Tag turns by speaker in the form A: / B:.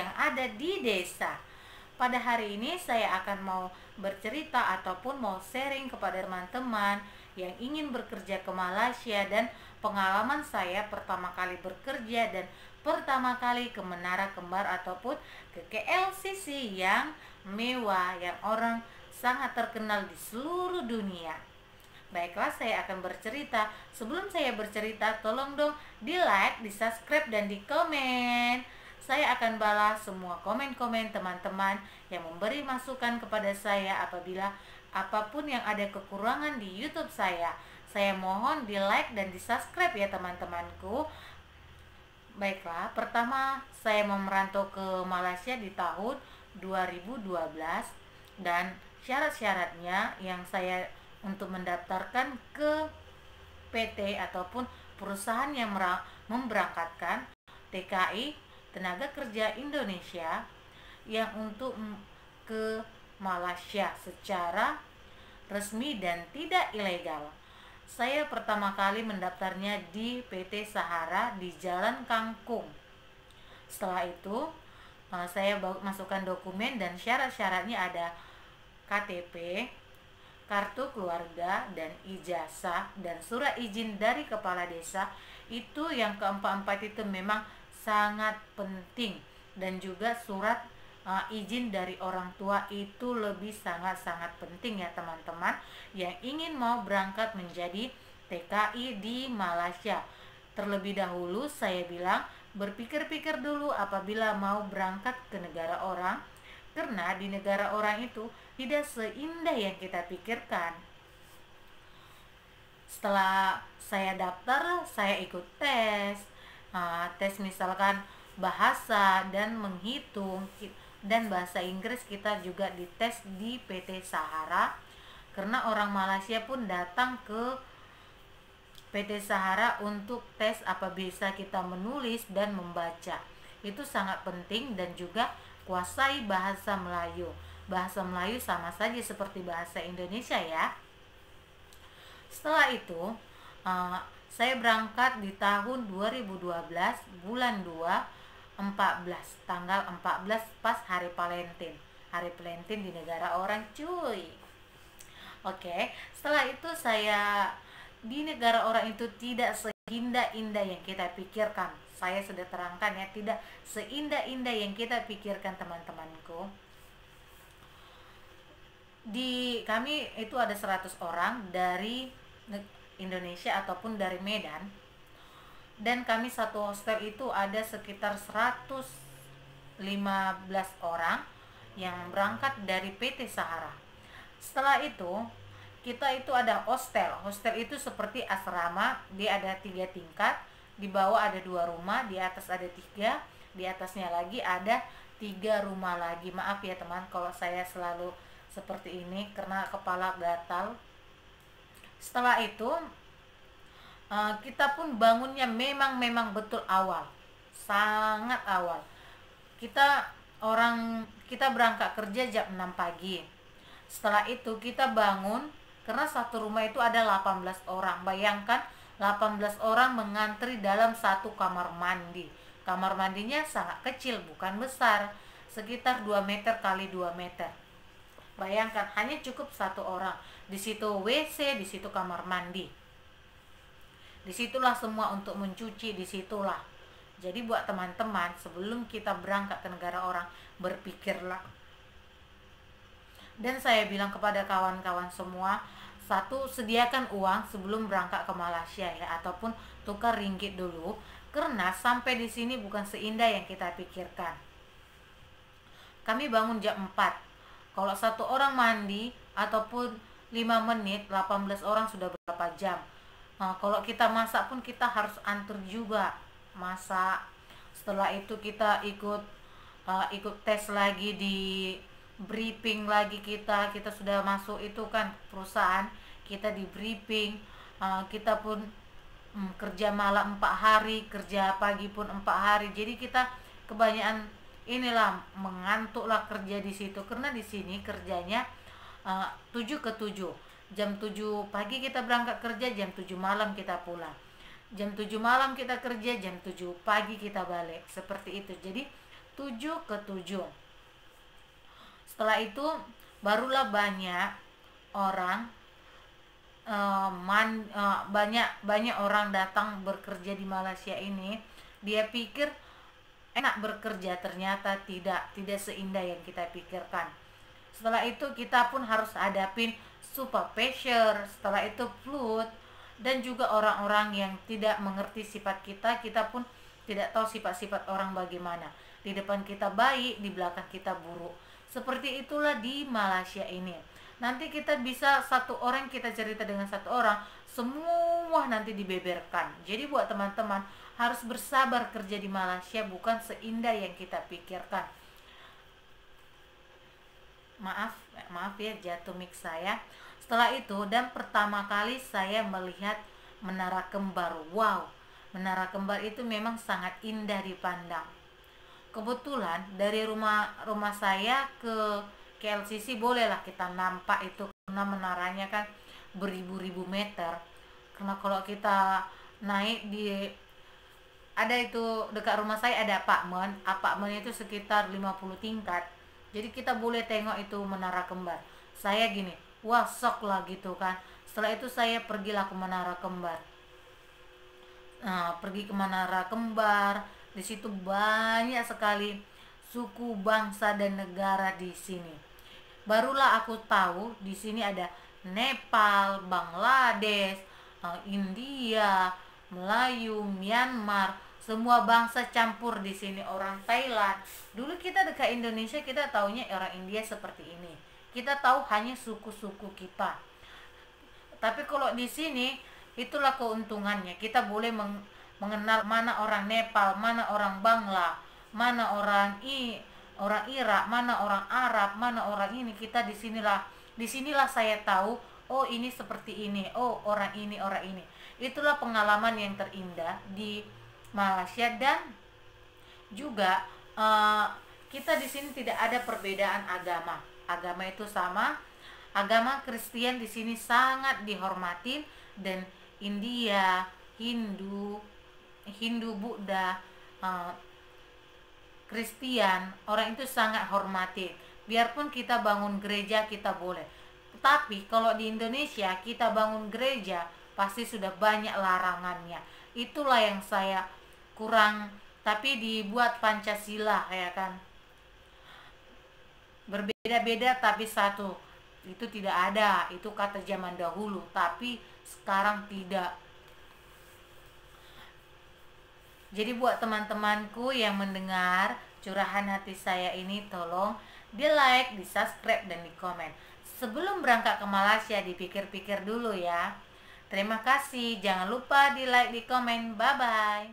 A: yang ada di desa. Pada hari ini saya akan mau bercerita ataupun mau sharing kepada teman-teman yang ingin bekerja ke Malaysia dan pengalaman saya pertama kali bekerja dan pertama kali ke Menara Kembar ataupun ke KLCC yang mewah yang orang sangat terkenal di seluruh dunia. Baiklah, saya akan bercerita. Sebelum saya bercerita, tolong dong di like, di subscribe, dan di komen. Saya akan balas semua komen-komen teman-teman yang memberi masukan kepada saya apabila apapun yang ada kekurangan di YouTube saya. Saya mohon di like dan di subscribe ya teman-temanku. Baiklah, pertama saya mau merantau ke Malaysia di tahun 2012 dan syarat-syaratnya yang saya untuk mendaftarkan ke PT ataupun perusahaan yang memberangkatkan TKI Tenaga Kerja Indonesia yang untuk ke Malaysia secara resmi dan tidak ilegal. Saya pertama kali mendaftarnya di PT Sahara di Jalan Kangkung. Setelah itu saya masukkan dokumen dan syarat-syaratnya ada KTP, kartu keluarga, dan ijazah dan surat izin dari kepala desa. Itu yang keempat-empat itu memang sangat penting, dan juga surat izin dari orang tua itu lebih sangat-sangat penting ya teman-teman yang ingin mau berangkat menjadi TKI di Malaysia. Terlebih dahulu saya bilang berpikir-pikir dulu apabila mau berangkat ke negara orang, karena di negara orang itu tidak seindah yang kita pikirkan. Setelah saya daftar, saya ikut tes misalkan bahasa dan menghitung, dan bahasa Inggris kita juga dites di PT Sahara, karena orang Malaysia pun datang ke PT Sahara untuk tes apa bisa kita menulis dan membaca. Itu sangat penting, dan juga kuasai bahasa Melayu. Bahasa Melayu sama saja seperti bahasa Indonesia ya. Setelah itu saya berangkat di tahun 2012 bulan 2 14, tanggal 14 pas hari Valentine di negara orang cuy. Oke, setelah itu saya di negara orang itu tidak seindah-indah yang kita pikirkan. Saya sudah terangkan ya, tidak seindah-indah yang kita pikirkan teman-temanku. Di kami itu ada 100 orang dari Indonesia ataupun dari Medan, dan kami satu hostel itu ada sekitar 115 orang yang berangkat dari PT Sahara. Setelah itu kita itu ada hostel itu seperti asrama, dia ada 3 tingkat, di bawah ada 2 rumah, di atas ada 3, di atasnya lagi ada 3 rumah lagi. Maaf ya teman kalau saya selalu seperti ini karena kepala gatal. Setelah itu kita pun bangunnya memang betul awal, sangat awal. Kita berangkat kerja jam 6 pagi. Setelah itu kita bangun, karena satu rumah itu ada 18 orang. Bayangkan 18 orang mengantri dalam satu kamar mandi. Kamar mandinya sangat kecil, bukan besar, sekitar 2 meter kali 2 meter. Bayangkan hanya cukup satu orang. Di situ WC, di situ kamar mandi. Disitulah semua untuk mencuci, disitulah. Jadi buat teman-teman, sebelum kita berangkat ke negara orang, berpikirlah. Dan saya bilang kepada kawan-kawan semua, satu, sediakan uang sebelum berangkat ke Malaysia ya, ataupun tukar ringgit dulu, karena sampai di sini bukan seindah yang kita pikirkan. Kami bangun jam 4. Kalau satu orang mandi ataupun 5 menit, 18 orang sudah berapa jam. Kalau kita masak pun kita harus antar juga masak. Setelah itu kita ikut tes lagi, di briefing lagi, kita sudah masuk itu kan perusahaan, kita di briefing. Kita pun kerja malam 4 hari, kerja pagi pun 4 hari. Jadi kita kebanyakan inilah mengantuklah kerja di situ, karena di sini kerjanya 7 ke 7. Jam 7 pagi kita berangkat kerja, jam 7 malam kita pulang. Jam 7 malam kita kerja, jam 7 pagi kita balik. Seperti itu. Jadi 7 ke 7. Setelah itu barulah banyak orang banyak orang datang bekerja di Malaysia ini. Dia pikir enak bekerja, ternyata tidak seindah yang kita pikirkan. Setelah itu kita pun harus hadapin super pressure, setelah itu flood, dan juga orang-orang yang tidak mengerti sifat kita. Kita pun tidak tahu sifat-sifat orang bagaimana. Di depan kita baik, di belakang kita buruk. Seperti itulah di Malaysia ini. Nanti kita bisa satu orang kita cerita dengan satu orang, semua nanti dibeberkan. Jadi buat teman-teman harus bersabar kerja di Malaysia, bukan seindah yang kita pikirkan. Maaf ya, jatuh mic saya. Setelah itu, dan pertama kali saya melihat Menara Kembar. Wow, Menara Kembar itu memang sangat indah dipandang. Kebetulan dari rumah saya ke KLCC bolehlah kita nampak itu, karena menaranya kan beribu-ribu meter. Karena kalau kita naik ada itu dekat rumah saya ada apartemen itu sekitar 50 tingkat. Jadi kita boleh tengok itu Menara Kembar. Saya gini, wah sok lah gitu kan. Setelah itu saya pergilah ke Menara Kembar. Pergi ke Menara Kembar, di situ banyak sekali suku, bangsa, dan negara di sini. Barulah aku tahu di sini ada Nepal, Bangladesh, India, Melayu, Myanmar, semua bangsa campur di sini. Orang Thailand. Dulu kita dekat Indonesia kita taunya orang India seperti ini. Kita tahu hanya suku-suku kita. Tapi kalau di sini itulah keuntungannya. Kita boleh mengenal mana orang Nepal, mana orang Bangla, mana orang Irak, mana orang Arab, mana orang ini. Kita disinilah saya tahu, oh ini seperti ini, oh orang ini. Itulah pengalaman yang terindah di Malaysia. Dan juga kita di sini tidak ada perbedaan agama. Agama itu sama. Agama Kristen di sini sangat dihormatin, dan India, Hindu, Buddha, Kristen, orang itu sangat hormati. Biarpun kita bangun gereja kita boleh. Tapi kalau di Indonesia kita bangun gereja pasti sudah banyak larangannya. Itulah yang saya kurang. Tapi dibuat Pancasila ya kan. Berbeda-beda tapi satu. Itu tidak ada. Itu kata zaman dahulu, tapi sekarang tidak. Jadi buat teman-temanku yang mendengar curahan hati saya ini, tolong di like, di subscribe, dan di komen. Sebelum berangkat ke Malaysia dipikir-pikir dulu ya. Terima kasih. Jangan lupa di like, di komen. Bye bye.